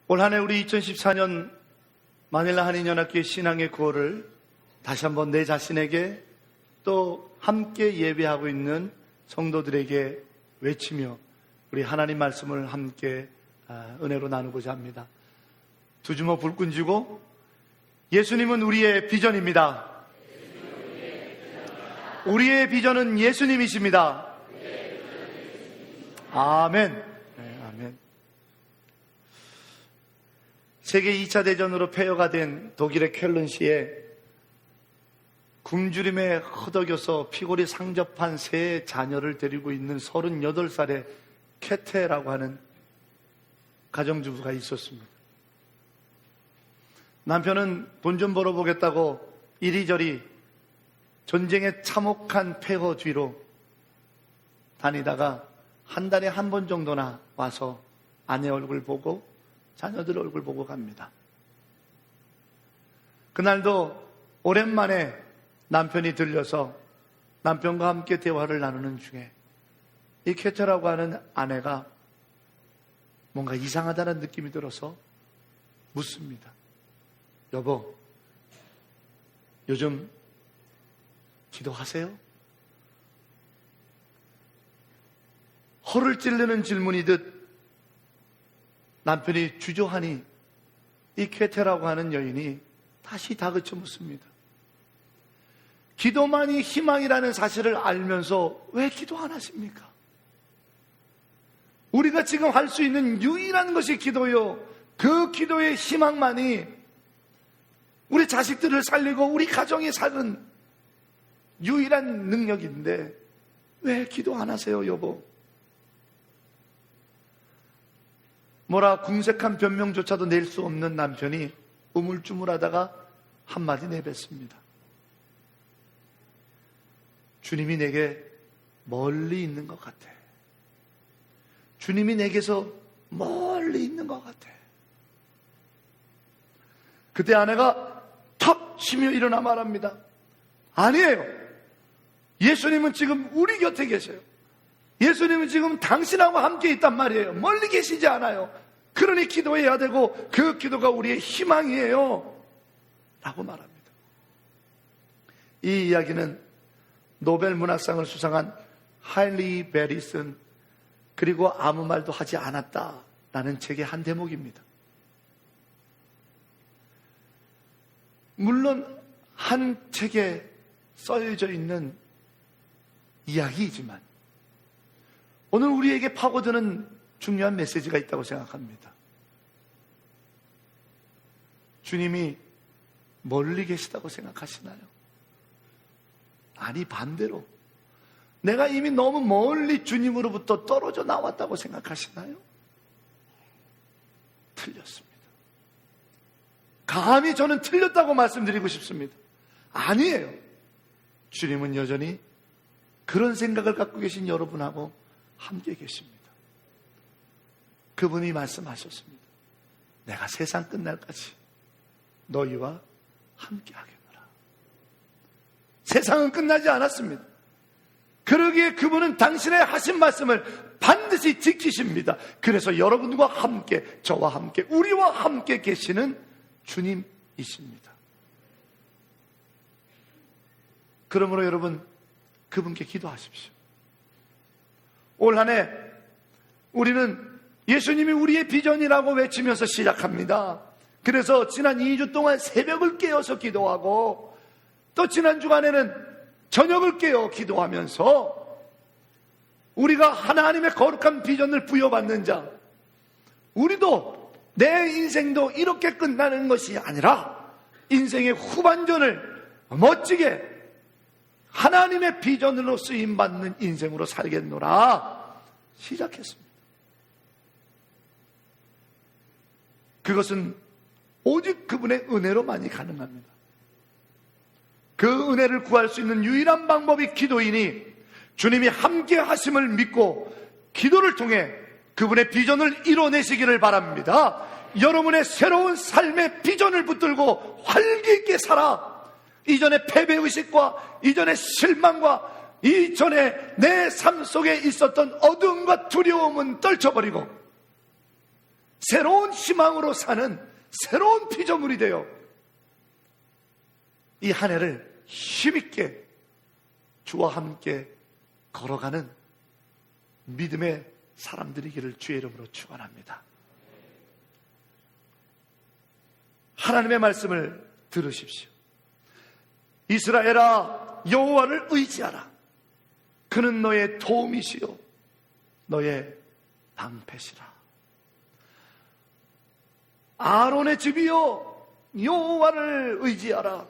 올 한 해 우리 2014년 마닐라 한인연합교회 신앙의 구호를 다시 한번 내 자신에게 또 함께 예배하고 있는 성도들에게 외치며 우리 하나님 말씀을 함께 은혜로 나누고자 합니다. 두 주먹 불끈 쥐고 예수님은 우리의 비전입니다. 우리의 비전은 예수님이십니다. 아멘. 네, 아멘. 세계 2차 대전으로 폐허가 된 독일의 쾰른시에 굶주림에 허덕여서 피골이 상접한 세 자녀를 데리고 있는 38살의 캐테라고 하는 가정주부가 있었습니다. 남편은 돈 좀 벌어보겠다고 이리저리 전쟁의 참혹한 폐허 뒤로 다니다가 한 달에 한 번 정도나 와서 아내 얼굴 보고 자녀들 얼굴 보고 갑니다. 그날도 오랜만에 남편이 들려서 남편과 함께 대화를 나누는 중에 이 캐터라고 하는 아내가 뭔가 이상하다는 느낌이 들어서 묻습니다. 여보, 요즘 기도하세요? 허를 찔르는 질문이듯 남편이 주저하니 이 캐테라고 하는 여인이 다시 다그쳐 묻습니다. 기도만이 희망이라는 사실을 알면서 왜 기도 안 하십니까? 우리가 지금 할 수 있는 유일한 것이 기도요. 그 기도의 희망만이 우리 자식들을 살리고 우리 가정이 사는 유일한 능력인데 왜 기도 안 하세요, 여보? 뭐라 궁색한 변명조차도 낼 수 없는 남편이 우물쭈물하다가 한마디 내뱉습니다. 주님이 내게 멀리 있는 것 같아. 주님이 내게서 멀리 있는 것 같아. 그때 아내가 턱 치며 일어나 말합니다. 아니에요. 예수님은 지금 우리 곁에 계세요. 예수님은 지금 당신하고 함께 있단 말이에요. 멀리 계시지 않아요. 그러니 기도해야 되고 그 기도가 우리의 희망이에요. 라고 말합니다. 이 이야기는 노벨 문학상을 수상한 할리 베리슨 그리고 아무 말도 하지 않았다라는 책의 한 대목입니다. 물론 한 책에 써져 있는 이야기이지만 오늘 우리에게 파고드는 중요한 메시지가 있다고 생각합니다. 주님이 멀리 계시다고 생각하시나요? 아니, 반대로 내가 이미 너무 멀리 주님으로부터 떨어져 나왔다고 생각하시나요? 틀렸습니다. 감히 저는 틀렸다고 말씀드리고 싶습니다. 아니에요. 주님은 여전히 그런 생각을 갖고 계신 여러분하고 함께 계십니다. 그분이 말씀하셨습니다. 내가 세상 끝날까지 너희와 함께 하겠노라. 세상은 끝나지 않았습니다. 그러기에 그분은 당신의 하신 말씀을 반드시 지키십니다. 그래서 여러분과 함께, 저와 함께, 우리와 함께 계시는 주님이십니다. 그러므로 여러분, 그분께 기도하십시오. 올 한 해 우리는 예수님이 우리의 비전이라고 외치면서 시작합니다. 그래서 지난 2주 동안 새벽을 깨어서 기도하고 또 지난 주간에는 저녁을 깨어 기도하면서 우리가 하나님의 거룩한 비전을 부여받는 자, 우리도 내 인생도 이렇게 끝나는 것이 아니라 인생의 후반전을 멋지게 하나님의 비전으로 쓰임받는 인생으로 살겠노라 시작했습니다. 그것은 오직 그분의 은혜로만이 가능합니다. 그 은혜를 구할 수 있는 유일한 방법이 기도이니 주님이 함께 하심을 믿고 기도를 통해 그분의 비전을 이뤄내시기를 바랍니다. 여러분의 새로운 삶의 비전을 붙들고 활기 있게 살아 이전의 패배의식과 이전의 실망과 이전에 내 삶 속에 있었던 어두움과 두려움은 떨쳐버리고 새로운 희망으로 사는 새로운 피조물이 되어 이 한 해를 힘있게 주와 함께 걸어가는 믿음의 사람들이기를 주의 이름으로 축원합니다. 하나님의 말씀을 들으십시오. 이스라엘아, 여호와를 의지하라. 그는 너의 도움이시요 너의 방패시라. 아론의 집이여, 여호와를 의지하라.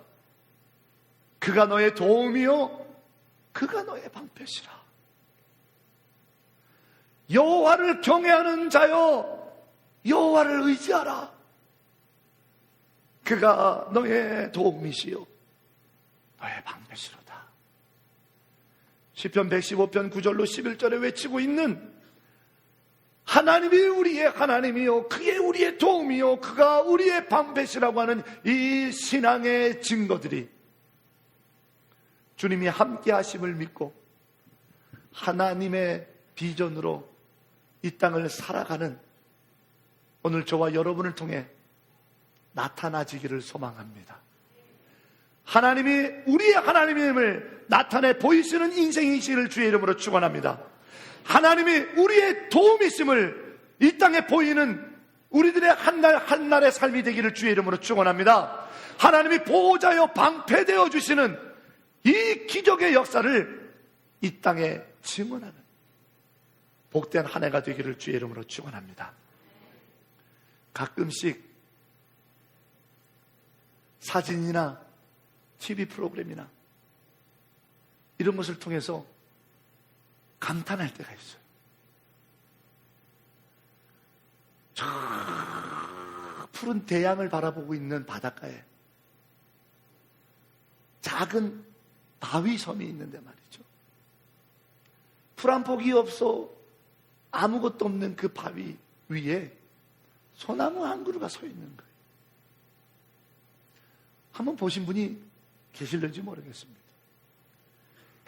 그가 너의 도움이요 그가 너의 방패시라. 여호와를 경외하는 자여, 여호와를 의지하라. 그가 너의 도움이시요 너의 방패시로다. 시편 115편 9절로 11절에 외치고 있는 하나님이 우리의 하나님이요 그의 우리의 도움이요 그가 우리의 방패시라고 하는 이 신앙의 증거들이 주님이 함께 하심을 믿고 하나님의 비전으로 이 땅을 살아가는 오늘 저와 여러분을 통해 나타나지기를 소망합니다. 하나님이 우리의 하나님임을 나타내 보이시는 인생이시기를 주의 이름으로 축원합니다. 하나님이 우리의 도움이심을 이 땅에 보이는 우리들의 한날 한날의 삶이 되기를 주의 이름으로 축원합니다. 하나님이 보호자여 방패되어 주시는 이 기적의 역사를 이 땅에 증언하는 복된 한 해가 되기를 주의 이름으로 축원합니다. 가끔씩 사진이나 TV 프로그램이나 이런 것을 통해서 감탄할 때가 있어요. 저 푸른 대양을 바라보고 있는 바닷가에 작은 바위 섬이 있는데 말이죠. 풀 한 폭이 없어 아무것도 없는 그 바위 위에 소나무 한 그루가 서 있는 거예요. 한번 보신 분이 계실는지 모르겠습니다.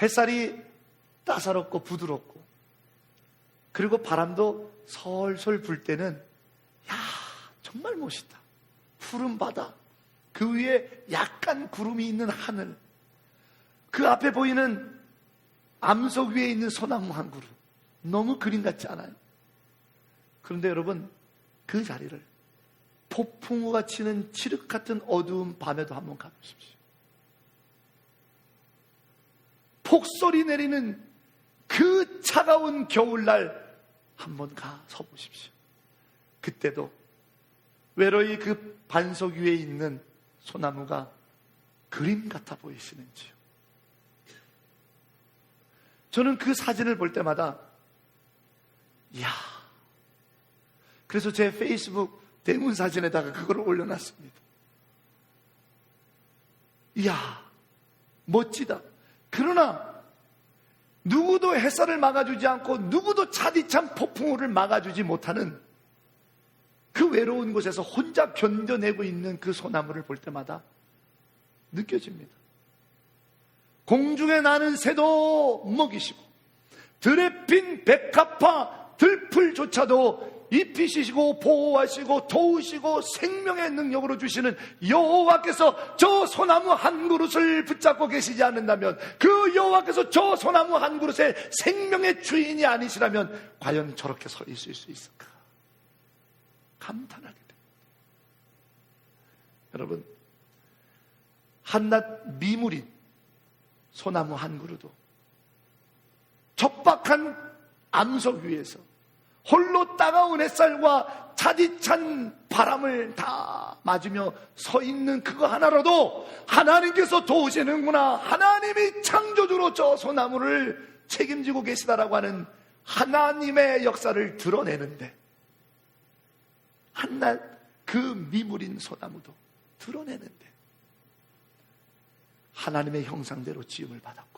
햇살이 따사롭고 부드럽고 그리고 바람도 솔솔 불 때는 야 정말 멋있다. 푸른 바다, 그 위에 약간 구름이 있는 하늘, 그 앞에 보이는 암석 위에 있는 소나무 한 그루, 너무 그림 같지 않아요? 그런데 여러분, 그 자리를 폭풍우가 치는 칠흑 같은 어두운 밤에도 한번 가보십시오. 폭설이 내리는 그 차가운 겨울날 한번 가서 보십시오. 그때도 외로이 그 반석 위에 있는 소나무가 그림 같아 보이시는지요? 저는 그 사진을 볼 때마다 이야, 그래서 제 페이스북 대문 사진에다가 그걸 올려놨습니다. 이야, 멋지다. 그러나 누구도 햇살을 막아주지 않고 누구도 차디찬 폭풍우를 막아주지 못하는 그 외로운 곳에서 혼자 견뎌내고 있는 그 소나무를 볼 때마다 느껴집니다. 공중에 나는 새도 먹이시고 들에 핀 백합화 들풀조차도 입히시고 보호하시고 도우시고 생명의 능력으로 주시는 여호와께서 저 소나무 한 그릇을 붙잡고 계시지 않는다면, 그 여호와께서 저 소나무 한 그릇의 생명의 주인이 아니시라면 과연 저렇게 서 있을 수 있을까? 감탄하게 됩니다. 여러분, 한낱 미물인 소나무 한 그루도 척박한 암석 위에서 홀로 따가운 햇살과 차디찬 바람을 다 맞으며 서 있는 그거 하나로도 하나님께서 도우시는구나, 하나님이 창조주로 저 소나무를 책임지고 계시다라고 하는 하나님의 역사를 드러내는데, 한낱 그 미물인 소나무도 드러내는데 하나님의 형상대로 지음을 받았고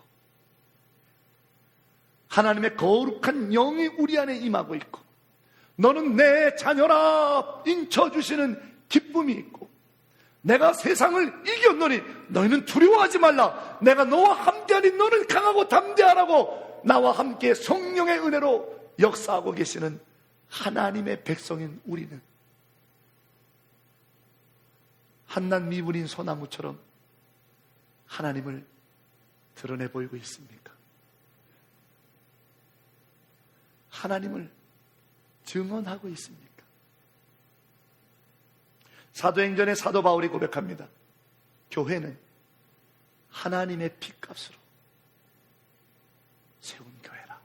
하나님의 거룩한 영이 우리 안에 임하고 있고, 너는 내 자녀라 인쳐주시는 기쁨이 있고, 내가 세상을 이겼노니 너희는 두려워하지 말라, 내가 너와 함께하니 너는 강하고 담대하라고 나와 함께 성령의 은혜로 역사하고 계시는 하나님의 백성인 우리는 한낱 미물인 소나무처럼 하나님을 드러내 보이고 있습니까? 하나님을 증언하고 있습니까? 사도행전의 사도 바울이 고백합니다. 교회는 하나님의 핏값으로 세운 교회라.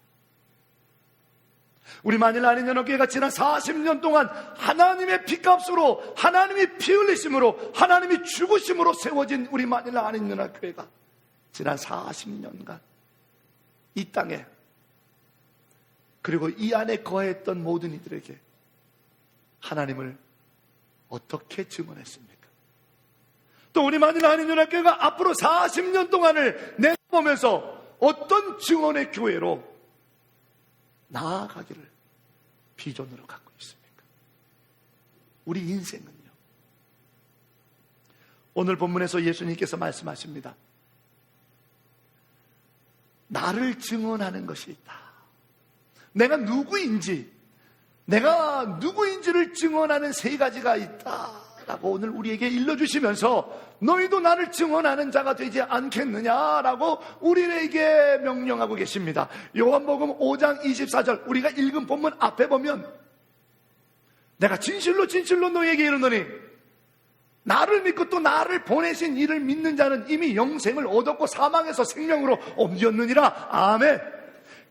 우리 만일 아닌 연합교회가 지난 40년 동안 하나님의 핏값으로, 하나님이 피 흘리심으로, 하나님이 죽으심으로 세워진 우리 만일 아닌 연합교회가 지난 40년간 이 땅에, 그리고 이 안에 거했던 모든 이들에게 하나님을 어떻게 증언했습니까? 또 우리 만일 아닌 연합교회가 앞으로 40년 동안을 내보면서 어떤 증언의 교회로 나아가기를 비전으로 갖고 있습니까? 우리 인생은요. 오늘 본문에서 예수님께서 말씀하십니다. 나를 증언하는 것이 있다. 내가 누구인지를 증언하는 세 가지가 있다라고 오늘 우리에게 일러주시면서 너희도 나를 증언하는 자가 되지 않겠느냐라고 우리에게 명령하고 계십니다. 요한복음 5장 24절 우리가 읽은 본문 앞에 보면 내가 진실로 너희에게 이르노니 나를 믿고 또 나를 보내신 이를 믿는 자는 이미 영생을 얻었고 사망에서 생명으로 옮겼느니라. 아멘.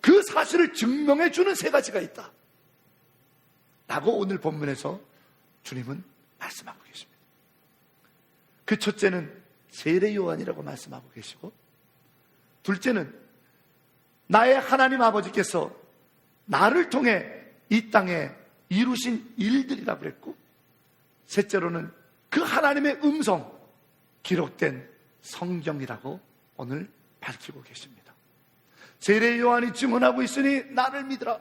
그 사실을 증명해 주는 세 가지가 있다 라고 오늘 본문에서 주님은 말씀하고 계십니다. 그 첫째는 세례 요한이라고 말씀하고 계시고, 둘째는 나의 하나님 아버지께서 나를 통해 이 땅에 이루신 일들이라고 그랬고, 셋째로는 그 하나님의 음성, 기록된 성경이라고 오늘 밝히고 계십니다. 세례 요한이 증언하고 있으니 나를 믿으라.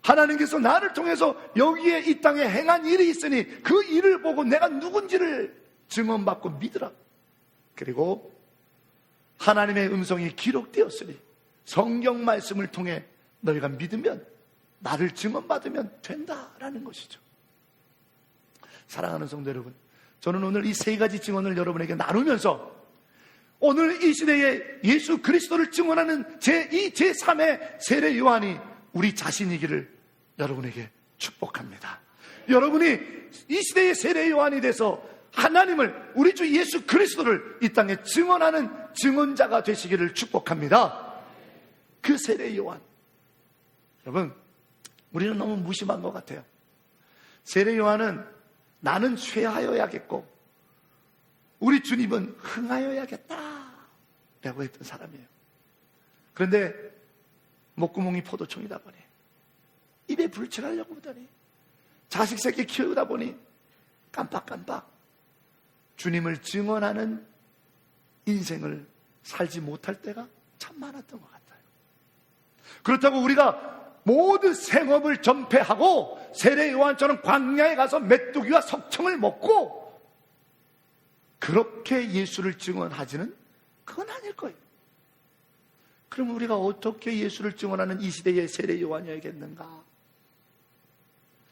하나님께서 나를 통해서 여기에 이 땅에 행한 일이 있으니 그 일을 보고 내가 누군지를 증언받고 믿으라. 그리고 하나님의 음성이 기록되었으니 성경 말씀을 통해 너희가 믿으면, 나를 증언받으면 된다라는 것이죠. 사랑하는 성도 여러분, 저는 오늘 이 세 가지 증언을 여러분에게 나누면서 오늘 이 시대에 예수 그리스도를 증언하는 제3의 세례 요한이 우리 자신이기를 여러분에게 축복합니다. 여러분이 이 시대의 세례 요한이 돼서 하나님을, 우리 주 예수 그리스도를 이 땅에 증언하는 증언자가 되시기를 축복합니다. 그 세례 요한, 여러분, 우리는 너무 무심한 것 같아요. 세례 요한은 나는 쇠하여야겠고 우리 주님은 흥하여야겠다 라고 했던 사람이에요. 그런데 목구멍이 포도청이다 보니, 입에 불칠하려고 하더니, 자식 새끼 키우다 보니 깜빡깜빡 주님을 증언하는 인생을 살지 못할 때가 참 많았던 것 같아요. 그렇다고 우리가 모든 생업을 전폐하고 세례 요한처럼 광야에 가서 메뚜기와 석청을 먹고 그렇게 예수를 증언하지는 그건 아닐 거예요. 그럼 우리가 어떻게 예수를 증언하는 이 시대의 세례 요한이어야겠는가?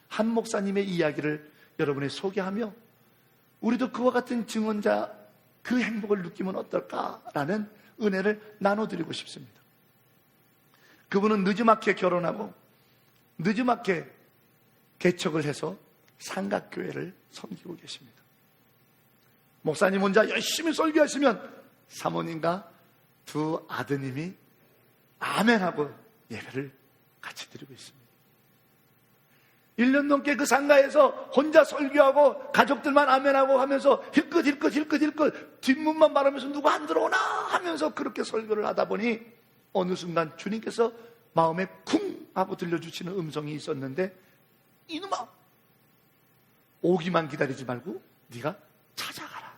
한 목사님의 이야기를 여러분에 소개하며 우리도 그와 같은 증언자 그 행복을 느끼면 어떨까라는 은혜를 나눠드리고 싶습니다. 그분은 늦지막히 결혼하고 늦지막히 개척을 해서 삼각교회를 섬기고 계십니다. 목사님 혼자 열심히 설교하시면 사모님과 두 아드님이 아멘하고 예배를 같이 드리고 있습니다. 1년 넘게 그 상가에서 혼자 설교하고 가족들만 아멘하고 하면서 힐끗 뒷문만 바라면서 누구 안 들어오나 하면서 그렇게 설교를 하다 보니 어느 순간 주님께서 마음에 쿵 하고 들려주시는 음성이 있었는데, 이놈아, 오기만 기다리지 말고 네가 찾아가라.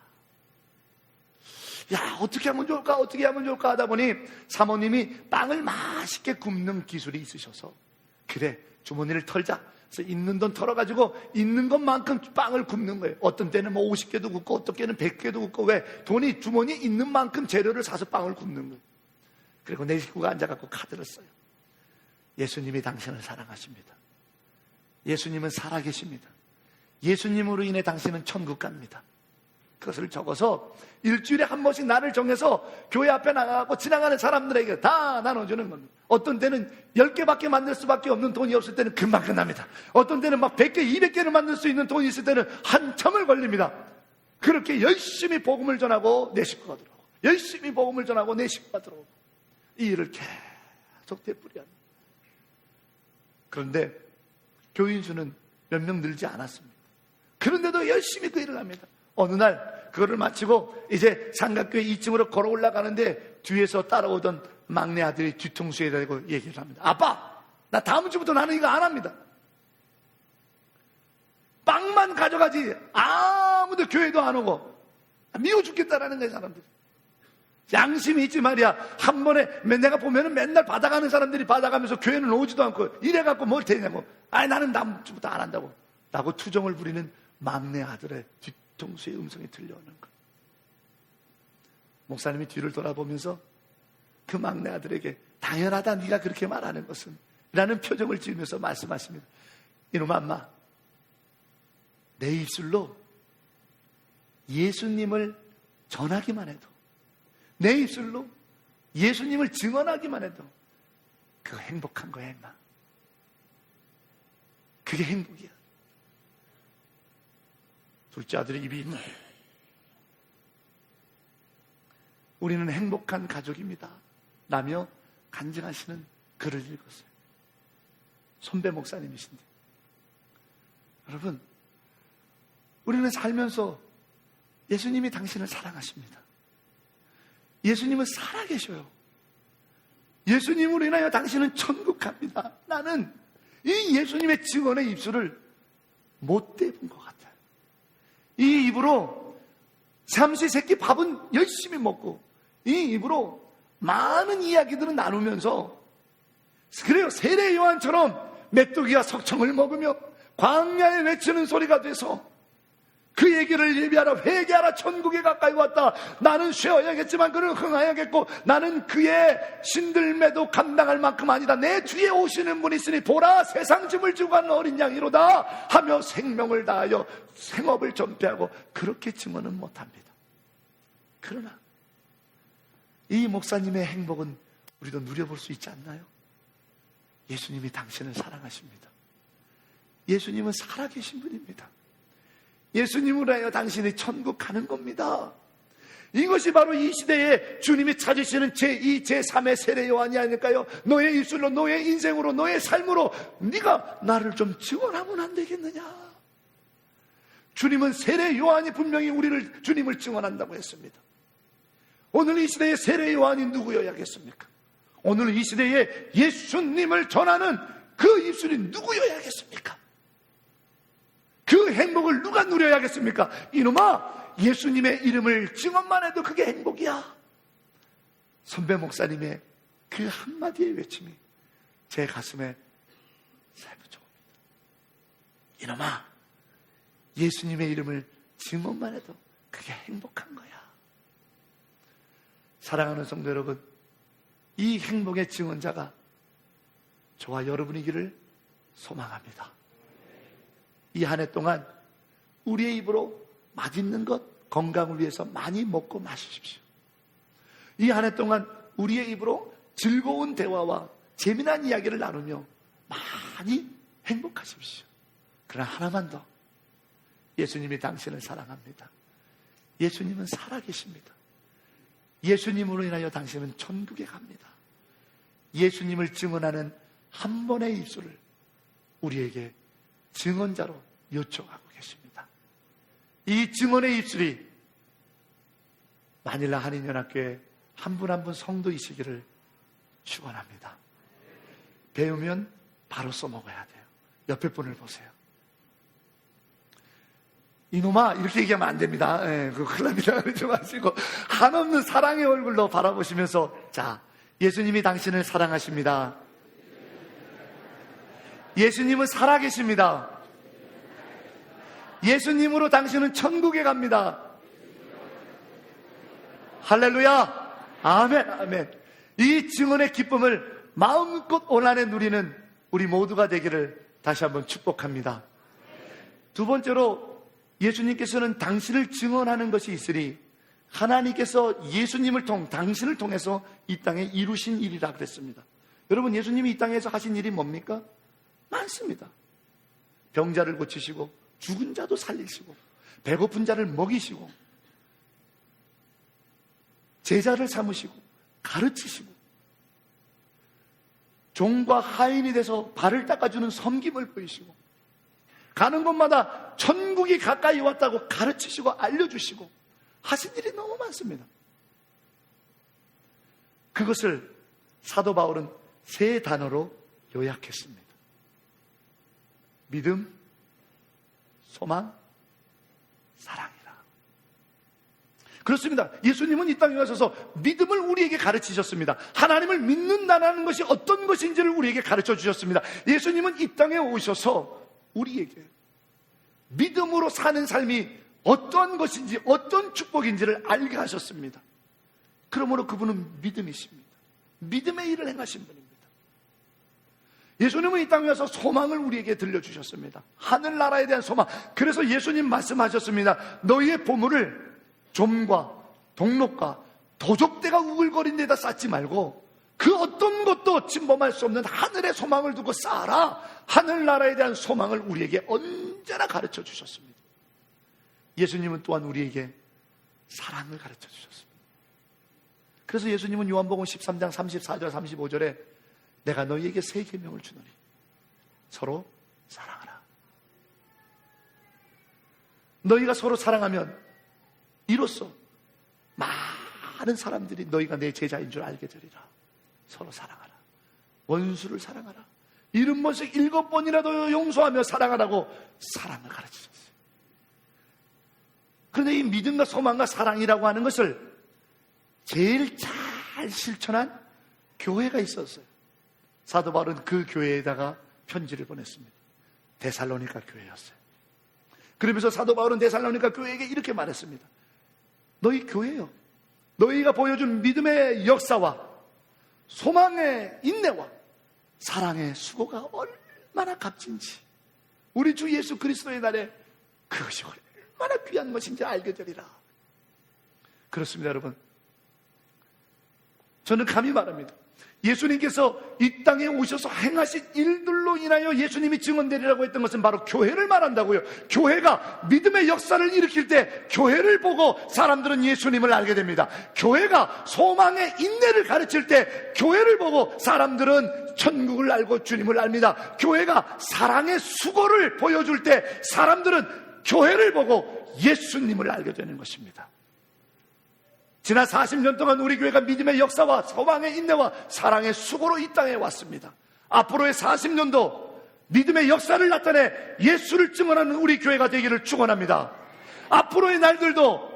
야, 어떻게 하면 좋을까 하다 보니 사모님이 빵을 맛있게 굽는 기술이 있으셔서, 그래, 주머니를 털자. 그래서 있는 돈 털어가지고 있는 것만큼 빵을 굽는 거예요. 어떤 때는 뭐 50개도 굽고 어떤 때는 100개도 굽고, 왜? 돈이 주머니에 있는 만큼 재료를 사서 빵을 굽는 거예요. 그리고 내 식구가 앉아갖고 카드를 써요. 예수님이 당신을 사랑하십니다. 예수님은 살아계십니다. 예수님으로 인해 당신은 천국 갑니다. 그것을 적어서 일주일에 한 번씩 날을 정해서 교회 앞에 나가고 지나가는 사람들에게 다 나눠주는 겁니다. 어떤 때는 10개밖에 만들 수밖에 없는 돈이 없을 때는 금방 끝납니다. 어떤 때는 막 100개, 200개를 만들 수 있는 돈이 있을 때는 한참을 걸립니다. 그렇게 열심히 복음을 전하고 내 식구가 들어오고, 열심히 복음을 전하고 내 식구가 들어오고, 이 일을 계속 되풀이합니다. 그런데 교인 수는 몇 명 늘지 않았습니다. 그런데도 열심히 그 일을 합니다. 어느 날 그거를 마치고 이제 삼각교회 2층으로 걸어 올라가는데 뒤에서 따라오던 막내 아들이 뒤통수에 대고 얘기를 합니다. 아빠, 나 다음 주부터 나는 이거 안 합니다. 빵만 가져가지 아무도 교회도 안 오고 미워 죽겠다라는 거예요, 사람들이. 양심이 있지 말이야. 한 번에 내가 보면은 맨날 받아가는 사람들이 받아가면서 교회는 오지도 않고 이래갖고 뭘 되냐고. 아니 나는 다음 주부터 안 한다고 라고 투정을 부리는 막내 아들의 뒤통수의 음성이 들려오는 거예요. 목사님이 뒤를 돌아보면서 그 막내 아들에게 당연하다 네가 그렇게 말하는 것은 라는 표정을 지으면서 말씀하십니다. 이놈아, 엄마, 내 입술로 예수님을 전하기만 해도, 내 입술로 예수님을 증언하기만 해도 그거 행복한 거야, 임마. 그게 행복이야. 둘째 아들의 입이 있나? 우리는 행복한 가족입니다 라며 간증하시는 글을 읽었어요. 손배 목사님이신데, 여러분, 우리는 살면서 예수님이 당신을 사랑하십니다. 예수님은 살아계셔요. 예수님으로 인하여 당신은 천국 갑니다. 나는 이 예수님의 증언의 입술을 못 대본 것 같아요. 이 입으로 삼시세끼 밥은 열심히 먹고 이 입으로 많은 이야기들을 나누면서, 그래요, 세례 요한처럼 메뚜기와 석청을 먹으며 광야에 외치는 소리가 돼서 그 얘기를 예비하라, 회개하라, 천국에 가까이 왔다. 나는 쉬어야겠지만 그는 흥하야겠고 나는 그의 신들매도 감당할 만큼 아니다. 내 뒤에 오시는 분이 있으니 보라, 세상 짐을 지고 가는 어린 양이로다 하며 생명을 다하여 생업을 전폐하고 그렇게 증언은 못합니다. 그러나 이 목사님의 행복은 우리도 누려볼 수 있지 않나요? 예수님이 당신을 사랑하십니다. 예수님은 살아계신 분입니다. 예수님으로 하여 당신이 천국 가는 겁니다. 이것이 바로 이 시대에 주님이 찾으시는 제2, 제3의 세례 요한이 아닐까요? 너의 입술로, 너의 인생으로, 너의 삶으로 네가 나를 좀 증언하면 안 되겠느냐? 주님은 세례 요한이 분명히 주님을 증언한다고 했습니다. 오늘 이 시대의 세례 요한이 누구여야겠습니까? 오늘 이 시대에 예수님을 전하는 그 입술이 누구여야겠습니까? 그 행복을 누가 누려야겠습니까? 이놈아, 예수님의 이름을 증언만 해도 그게 행복이야. 선배 목사님의 그 한마디의 외침이 제 가슴에 살붙여옵니다. 이놈아, 예수님의 이름을 증언만 해도 그게 행복한 거야. 사랑하는 성도 여러분, 이 행복의 증언자가 저와 여러분이기를 소망합니다. 이 한 해 동안 우리의 입으로 맛있는 것, 건강을 위해서 많이 먹고 마십시오. 이 한 해 동안 우리의 입으로 즐거운 대화와 재미난 이야기를 나누며 많이 행복하십시오. 그러나 하나만 더, 예수님이 당신을 사랑합니다. 예수님은 살아계십니다. 예수님으로 인하여 당신은 천국에 갑니다. 예수님을 증언하는 한 번의 입술을 우리에게 증언자로 요청하고 계십니다. 이 증언의 입술이 마닐라 한인연합교회 한 분 한 분 성도이시기를 축원합니다. 배우면 바로 써먹어야 돼요. 옆에 분을 보세요. 이놈아, 이렇게 얘기하면 안 됩니다. 그거 큰일 납니다. 그러지 마시고 한없는 사랑의 얼굴로 바라보시면서, 자, 예수님이 당신을 사랑하십니다. 예수님은 살아계십니다. 예수님으로 당신은 천국에 갑니다. 할렐루야. 아멘, 아멘. 이 증언의 기쁨을 마음껏 온전히 누리는 우리 모두가 되기를 다시 한번 축복합니다. 두 번째로, 예수님께서는 당신을 증언하는 것이 있으니 하나님께서 예수님을 당신을 통해서 이 땅에 이루신 일이라 그랬습니다. 여러분, 예수님이 이 땅에서 하신 일이 뭡니까? 많습니다. 병자를 고치시고 죽은 자도 살리시고 배고픈 자를 먹이시고 제자를 삼으시고 가르치시고 종과 하인이 돼서 발을 닦아주는 섬김을 보이시고 가는 곳마다 천국이 가까이 왔다고 가르치시고 알려주시고 하신 일이 너무 많습니다. 그것을 사도 바울은 세 단어로 요약했습니다. 믿음, 소망, 사랑이라. 그렇습니다. 예수님은 이 땅에 오셔서 믿음을 우리에게 가르치셨습니다. 하나님을 믿는다는 것이 어떤 것인지를 우리에게 가르쳐 주셨습니다. 예수님은 이 땅에 오셔서 우리에게 믿음으로 사는 삶이 어떤 것인지 어떤 축복인지를 알게 하셨습니다. 그러므로 그분은 믿음이십니다. 믿음의 일을 행하신 분입니다. 예수님은 이 땅에 와서 소망을 우리에게 들려주셨습니다. 하늘나라에 대한 소망. 그래서 예수님 말씀하셨습니다. 너희의 보물을 좀과 동록과 도적대가 우글거린 데다 쌓지 말고 그 어떤 것도 침범할 수 없는 하늘의 소망을 두고 쌓아라. 하늘나라에 대한 소망을 우리에게 언제나 가르쳐 주셨습니다. 예수님은 또한 우리에게 사랑을 가르쳐 주셨습니다. 그래서 예수님은 요한복음 13장 34절 35절에 내가 너희에게 새 계명을 주노니 서로 사랑하라. 너희가 서로 사랑하면 이로써 많은 사람들이 너희가 내 제자인 줄 알게 되리라. 서로 사랑하라. 원수를 사랑하라. 70번씩 7번이라도 용서하며 사랑하라고 사랑을 가르치셨어요. 그런데 이 믿음과 소망과 사랑이라고 하는 것을 제일 잘 실천한 교회가 있었어요. 사도 바울은 그 교회에다가 편지를 보냈습니다. 데살로니가 교회였어요. 그러면서 사도 바울은 데살로니가 교회에게 이렇게 말했습니다. 너희 교회요, 너희가 보여준 믿음의 역사와 소망의 인내와 사랑의 수고가 얼마나 값진지 우리 주 예수 그리스도의 날에 그것이 얼마나 귀한 것인지 알게 되리라. 그렇습니다. 여러분, 저는 감히 말합니다. 예수님께서 이 땅에 오셔서 행하신 일들로 인하여 예수님이 증언되리라고 했던 것은 바로 교회를 말한다고요. 교회가 믿음의 역사를 일으킬 때 교회를 보고 사람들은 예수님을 알게 됩니다. 교회가 소망의 인내를 가르칠 때 교회를 보고 사람들은 천국을 알고 주님을 압니다. 교회가 사랑의 수고를 보여줄 때 사람들은 교회를 보고 예수님을 알게 되는 것입니다. 지난 40년 동안 우리 교회가 믿음의 역사와 소망의 인내와 사랑의 수고로 이 땅에 왔습니다. 앞으로의 40년도 믿음의 역사를 나타내 예수를 증언하는 우리 교회가 되기를 축원합니다. 앞으로의 날들도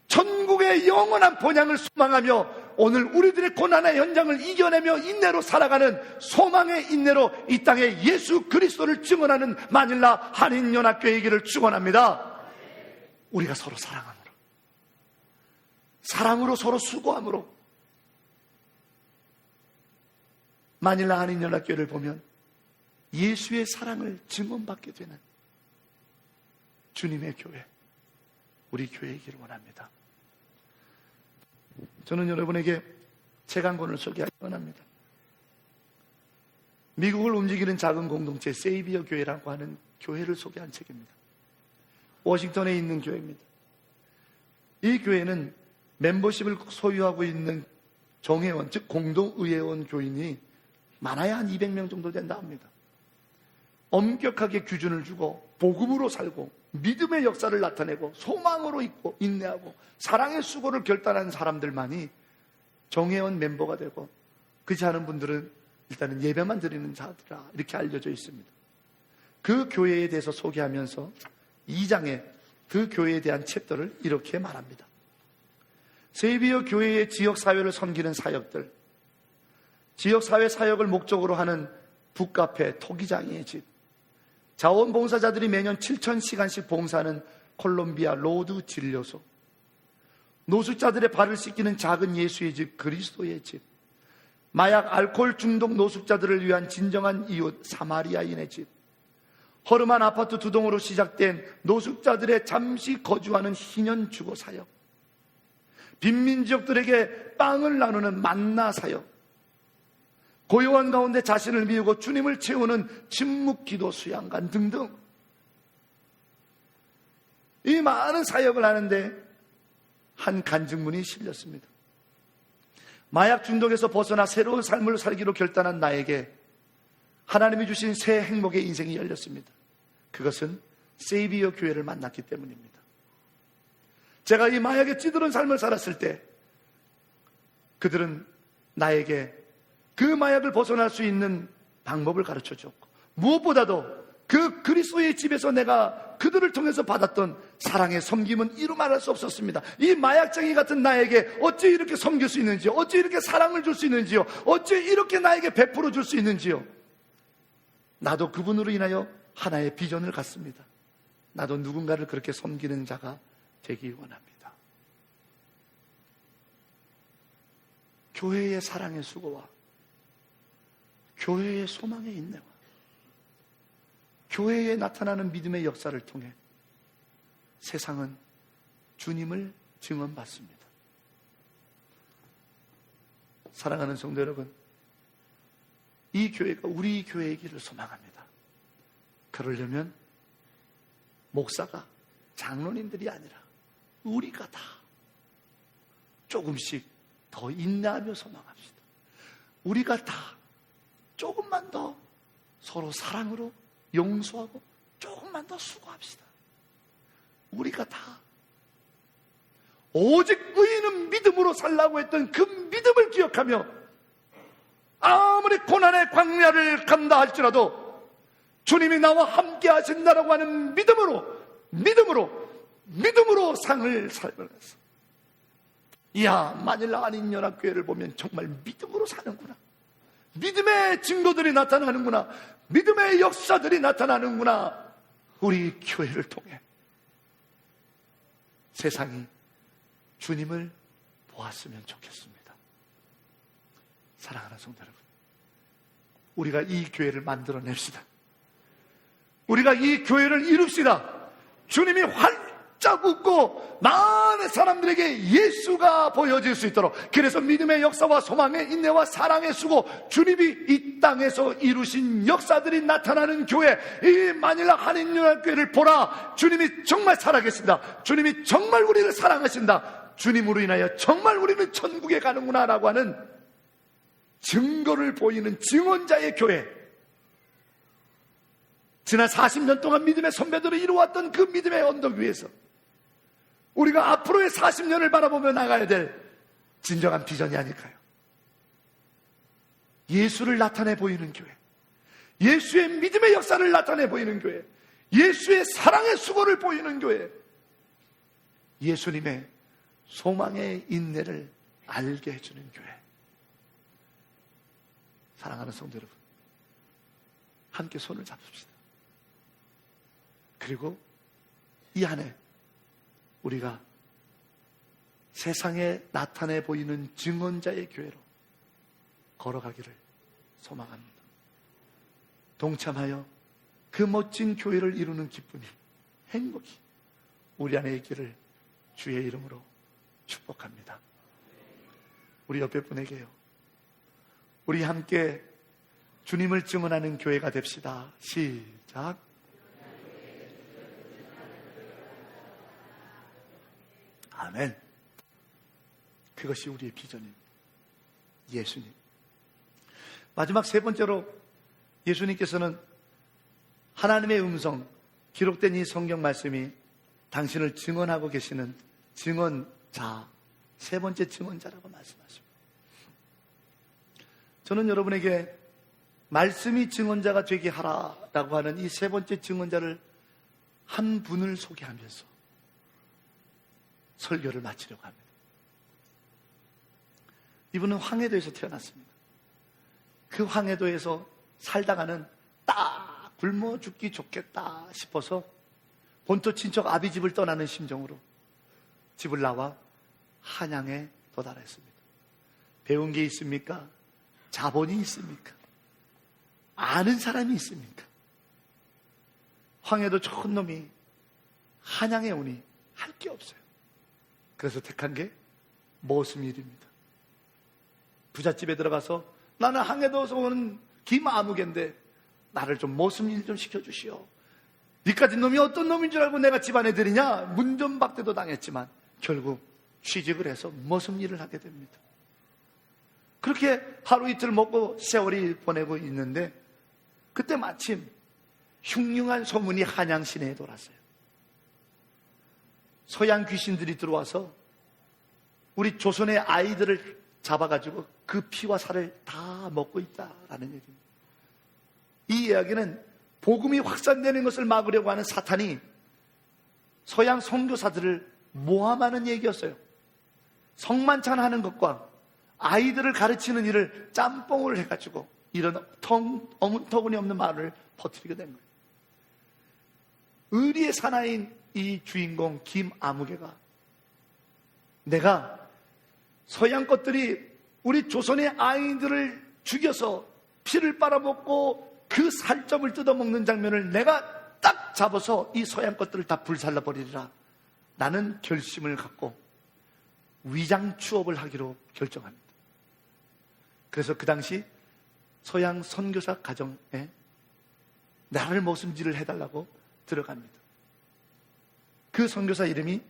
천국의 영원한 본향을 소망하며 오늘 우리들의 고난의 현장을 이겨내며 인내로 살아가는 소망의 인내로 이 땅에 예수 그리스도를 증언하는 마닐라 한인연합교회이기를 축원합니다. 우리가 서로 사랑합니다. 사랑으로 서로 수고함으로 마닐라 한인연합교회를 보면 예수의 사랑을 증언받게 되는 주님의 교회, 우리 교회이기를 원합니다. 저는 여러분에게 책 한 권을 소개하기 원합니다. 미국을 움직이는 작은 공동체 세이비어 교회라고 하는 교회를 소개한 책입니다. 워싱턴에 있는 교회입니다. 이 교회는 멤버십을 소유하고 있는 정회원, 즉 공동의회원 교인이 많아야 한 200명 정도 된다 합니다. 엄격하게 규준을 주고 복음으로 살고 믿음의 역사를 나타내고 소망으로 있고 인내하고 사랑의 수고를 결단하는 사람들만이 정회원 멤버가 되고 그렇지 않은 분들은 일단은 예배만 드리는 자들이라 이렇게 알려져 있습니다. 그 교회에 대해서 소개하면서 2장에 그 교회에 대한 챕터를 이렇게 말합니다. 세이비어 교회의 지역사회를 섬기는 사역들, 지역사회 사역을 목적으로 하는 북카페 토기장의 집, 자원봉사자들이 매년 7,000시간씩 봉사하는 콜롬비아 로드 진료소, 노숙자들의 발을 씻기는 작은 예수의 집 그리스도의 집, 마약 알코올 중독 노숙자들을 위한 진정한 이웃 사마리아인의 집, 허름한 아파트 2동으로 시작된 노숙자들의 잠시 거주하는 희년 주거 사역, 빈민 지역들에게 빵을 나누는 만나 사역, 고요한 가운데 자신을 비우고 주님을 채우는 침묵 기도 수양관 등등, 이 많은 사역을 하는데 한 간증문이 실렸습니다. 마약 중독에서 벗어나 새로운 삶을 살기로 결단한 나에게 하나님이 주신 새 행복의 인생이 열렸습니다. 그것은 세이비어 교회를 만났기 때문입니다. 제가 이 마약에 찌들은 삶을 살았을 때 그들은 나에게 그 마약을 벗어날 수 있는 방법을 가르쳐 줬고, 무엇보다도 그 그리스도의 집에서 내가 그들을 통해서 받았던 사랑의 섬김은 이루 말할 수 없었습니다. 이 마약쟁이 같은 나에게 어찌 이렇게 섬길 수 있는지요? 어찌 이렇게 사랑을 줄 수 있는지요? 어찌 이렇게 나에게 베풀어 줄 수 있는지요? 나도 그분으로 인하여 하나의 비전을 갖습니다. 나도 누군가를 그렇게 섬기는 자가 되기 원합니다. 교회의 사랑의 수고와 교회의 소망의 인내와 교회에 나타나는 믿음의 역사를 통해 세상은 주님을 증언받습니다. 사랑하는 성도 여러분, 이 교회가 우리 교회이기를 소망합니다. 그러려면 목사가, 장로님들이 아니라 우리가 다 조금씩 더 인내하며 소망합시다. 우리가 다 조금만 더 서로 사랑으로 용서하고 조금만 더 수고합시다. 우리가 다 오직 의인은 믿음으로 살라고 했던 그 믿음을 기억하며 아무리 고난의 광야를 간다 할지라도 주님이 나와 함께 하신다라고 하는 믿음으로 상을 살면서, 이야, 마닐라 한인연합교회를 보면 정말 믿음으로 사는구나, 믿음의 증거들이 나타나는구나, 믿음의 역사들이 나타나는구나. 우리 교회를 통해 세상이 주님을 보았으면 좋겠습니다. 사랑하는 성도 여러분, 우리가 이 교회를 만들어냅시다. 우리가 이 교회를 이룹시다. 주님이 활짝 웃고 많은 사람들에게 예수가 보여질 수 있도록, 그래서 믿음의 역사와 소망의 인내와 사랑의 수고, 주님이 이 땅에서 이루신 역사들이 나타나는 교회, 이 마닐라 한인연합교회를 보라. 주님이 정말 살아계신다. 주님이 정말 우리를 사랑하신다. 주님으로 인하여 정말 우리는 천국에 가는구나 라고 하는 증거를 보이는 증언자의 교회, 지난 40년 동안 믿음의 선배들을 이루어왔던 그 믿음의 언덕 위에서 우리가 앞으로의 40년을 바라보며 나가야 될 진정한 비전이 아닐까요? 예수를 나타내 보이는 교회, 예수의 믿음의 역사를 나타내 보이는 교회, 예수의 사랑의 수고를 보이는 교회, 예수님의 소망의 인내를 알게 해주는 교회. 사랑하는 성도 여러분, 함께 손을 잡읍시다. 그리고 이 안에 우리가 세상에 나타내 보이는 증언자의 교회로 걸어가기를 소망합니다. 동참하여 그 멋진 교회를 이루는 기쁨이, 행복이 우리 안에 있기를 주의 이름으로 축복합니다. 우리 옆에 분에게요, 우리 함께 주님을 증언하는 교회가 됩시다. 시작. 아멘. 그것이 우리의 비전입니다. 예수님. 마지막 세 번째로, 예수님께서는 하나님의 음성, 기록된 이 성경 말씀이 당신을 증언하고 계시는 증언자, 세 번째 증언자라고 말씀하십니다. 저는 여러분에게 말씀이 증언자가 되게 하라라고 하는 이 세 번째 증언자를 한 분을 소개하면서 설교를 마치려고 합니다. 이분은 황해도에서 태어났습니다. 그 황해도에서 살다가는 딱 굶어 죽기 좋겠다 싶어서 본토 친척 아비집을 떠나는 심정으로 집을 나와 한양에 도달했습니다. 배운 게 있습니까? 자본이 있습니까? 아는 사람이 있습니까? 황해도 좋은 놈이 한양에 오니 할 게 없어요. 그래서 택한 게 모습일입니다. 부잣집에 들어가서 나는 항해도에서 오는 김아무개인데 나를 좀 모습일 좀 시켜주시오. 니까지 놈이 어떤 놈인 줄 알고 내가 집안에 들이냐? 문전박대도 당했지만 결국 취직을 해서 모습일을 하게 됩니다. 그렇게 하루 이틀 먹고 세월이 보내고 있는데 그때 마침 흉흉한 소문이 한양 시내에 돌았어요. 서양 귀신들이 들어와서 우리 조선의 아이들을 잡아가지고 그 피와 살을 다 먹고 있다라는 얘기입니다. 이 이야기는 복음이 확산되는 것을 막으려고 하는 사탄이 서양 선교사들을 모함하는 얘기였어요. 성만찬하는 것과 아이들을 가르치는 일을 짬뽕을 해가지고 이런 어문터구니없는 말을 퍼뜨리게 된 거예요. 의리의 사나이인 이 주인공 김아무개가 내가 서양 것들이 우리 조선의 아이들을 죽여서 피를 빨아먹고 그 살점을 뜯어먹는 장면을 내가 딱 잡아서 이 서양 것들을 다 불살라버리리라. 나는 결심을 갖고 위장 취업을 하기로 결정합니다. 그래서 그 당시 서양 선교사 가정에 나를 모습질을 해달라고 들어갑니다. 그 선교사 이름이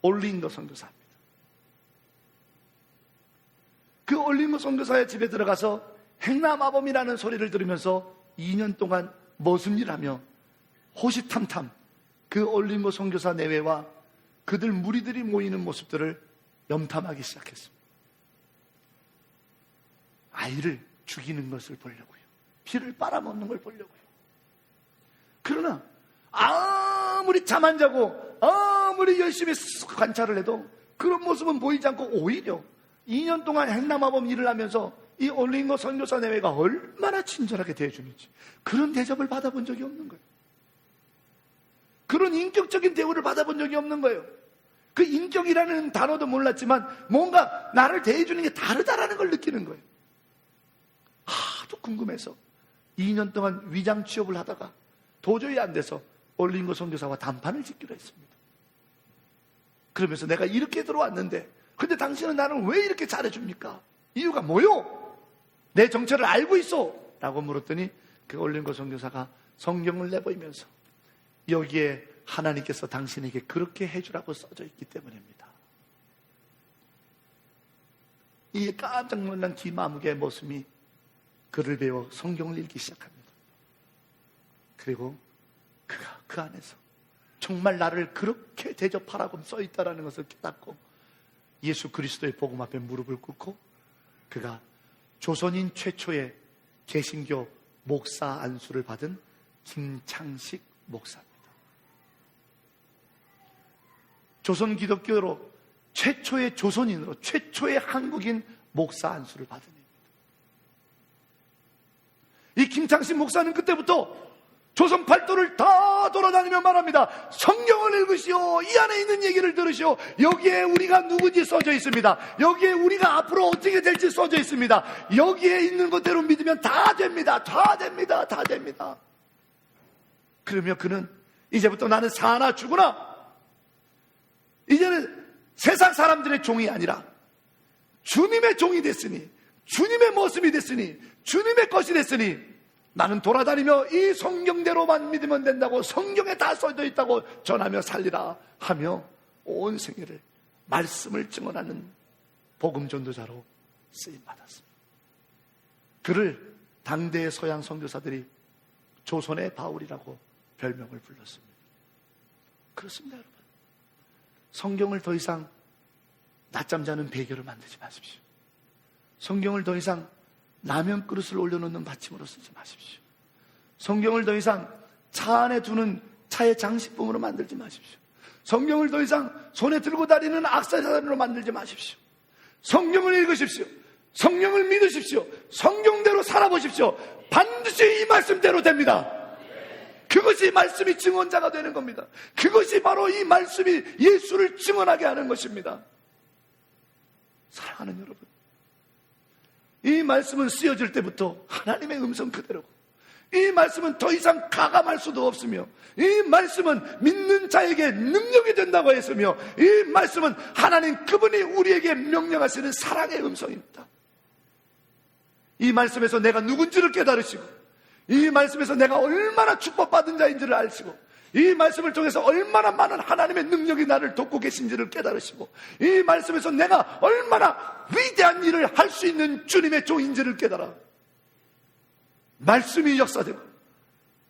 올링거 선교사입니다. 그 올링거 선교사의 집에 들어가서 행남아범이라는 소리를 들으면서 2년 동안 모습일하며 호시탐탐 그 올링거 선교사 내외와 그들 무리들이 모이는 모습들을 염탐하기 시작했습니다. 아이를 죽이는 것을 보려고요. 피를 빨아먹는 걸 보려고요. 그러나 아무리 잠 안 자고 아무리 열심히 관찰을 해도 그런 모습은 보이지 않고 오히려 2년 동안 행남아범 일을 하면서 이 올링거 선교사 내외가 얼마나 친절하게 대해주는지 그런 대접을 받아본 적이 없는 거예요. 그런 인격적인 대우를 받아본 적이 없는 거예요. 그 인격이라는 단어도 몰랐지만 뭔가 나를 대해주는 게 다르다라는 걸 느끼는 거예요. 하도 궁금해서 2년 동안 위장 취업을 하다가 도저히 안 돼서 올링거 선교사와 단판을 짓기로 했습니다. 그러면서 내가 이렇게 들어왔는데 근데 당신은 나를 왜 이렇게 잘해줍니까? 이유가 뭐요? 내 정체를 알고 있어 라고 물었더니 그 올링거 선교사가 성경을 내보이면서 여기에 하나님께서 당신에게 그렇게 해주라고 써져 있기 때문입니다. 이 깜짝 놀란 김아무개의 모습이 글을 배워 성경을 읽기 시작합니다. 그리고 그가 그 안에서 정말 나를 그렇게 대접하라고 써있다는 것을 깨닫고 예수 그리스도의 복음 앞에 무릎을 꿇고 그가 조선인 최초의 개신교 목사 안수를 받은 김창식 목사입니다. 조선 기독교로 최초의 조선인으로 최초의 한국인 목사 안수를 받은 입니다. 이 김창식 목사는 그때부터 조선 팔도를 다 돌아다니며 말합니다. 성경을 읽으시오. 이 안에 있는 얘기를 들으시오. 여기에 우리가 누구지 써져 있습니다. 여기에 우리가 앞으로 어떻게 될지 써져 있습니다. 여기에 있는 것대로 믿으면 다 됩니다. 다 됩니다. 다 됩니다. 그러면 그는 이제부터 나는 사나 죽으나 이제는 세상 사람들의 종이 아니라 주님의 종이 됐으니 주님의 모습이 됐으니 주님의 것이 됐으니 나는 돌아다니며 이 성경대로만 믿으면 된다고 성경에 다 써져 있다고 전하며 살리라 하며 온 생애를 말씀을 증언하는 복음 전도자로 쓰임받았습니다. 그를 당대의 서양 선교사들이 조선의 바울이라고 별명을 불렀습니다. 그렇습니다, 여러분. 성경을 더 이상 낮잠 자는 베개로 만들지 마십시오. 성경을 더 이상 라면 그릇을 올려놓는 받침으로 쓰지 마십시오. 성경을 더 이상 차 안에 두는 차의 장식품으로 만들지 마십시오. 성경을 더 이상 손에 들고 다니는 액세서리로 만들지 마십시오. 성경을 읽으십시오. 성경을 믿으십시오. 성경대로 살아보십시오. 반드시 이 말씀대로 됩니다. 그것이 말씀이 증언자가 되는 겁니다. 그것이 바로 이 말씀이 예수를 증언하게 하는 것입니다. 사랑하는 여러분, 이 말씀은 쓰여질 때부터 하나님의 음성 그대로고 이 말씀은 더 이상 가감할 수도 없으며, 이 말씀은 믿는 자에게 능력이 된다고 했으며, 이 말씀은 하나님 그분이 우리에게 명령하시는 사랑의 음성입니다. 이 말씀에서 내가 누군지를 깨달으시고, 이 말씀에서 내가 얼마나 축복받은 자인지를 아시고, 이 말씀을 통해서 얼마나 많은 하나님의 능력이 나를 돕고 계신지를 깨달으시고, 이 말씀에서 내가 얼마나 위대한 일을 할 수 있는 주님의 종인지를 깨달아 말씀이 역사되고,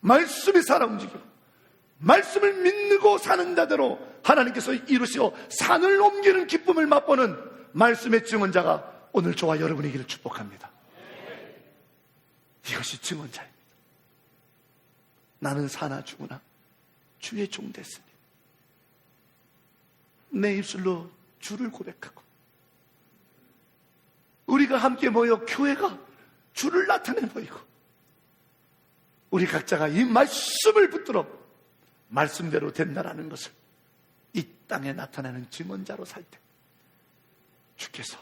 말씀이 살아 움직이고, 말씀을 믿고 사는 자대로 하나님께서 이루시어 산을 옮기는 기쁨을 맛보는 말씀의 증언자가 오늘 저와 여러분이기를 축복합니다. 이것이 증언자입니다. 나는 사나 죽으나 주의 종 됐으니 내 입술로 주를 고백하고, 우리가 함께 모여 교회가 주를 나타내 보이고, 우리 각자가 이 말씀을 붙들어 말씀대로 된다라는 것을 이 땅에 나타내는 증언자로 살 때, 주께서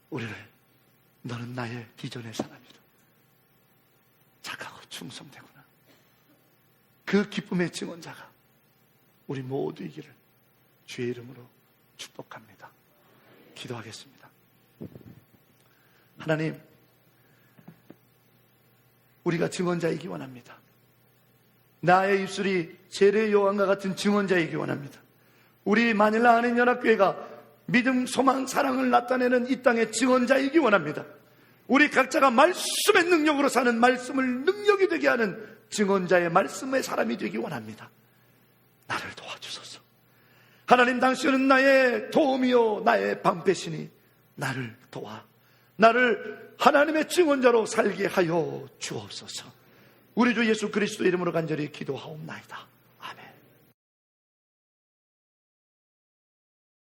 우리를 너는 나의 비전의 사람이다, 착하고 충성되구나, 그 기쁨의 증언자가 우리 모두이기를 주의 이름으로 축복합니다. 기도하겠습니다. 하나님, 우리가 증언자이기 원합니다. 나의 입술이 세례 요한과 같은 증언자이기 원합니다. 우리 마닐라 한인연합교회가 믿음, 소망, 사랑을 나타내는 이 땅의 증언자이기 원합니다. 우리 각자가 말씀의 능력으로 사는, 말씀을 능력이 되게 하는 증언자의 말씀의 사람이 되기 원합니다. 나를 도와주소서. 하나님, 당신은 나의 도움이요 나의 방패시니 나를 도와 나를 하나님의 증언자로 살게 하여 주옵소서. 우리 주 예수 그리스도 이름으로 간절히 기도하옵나이다.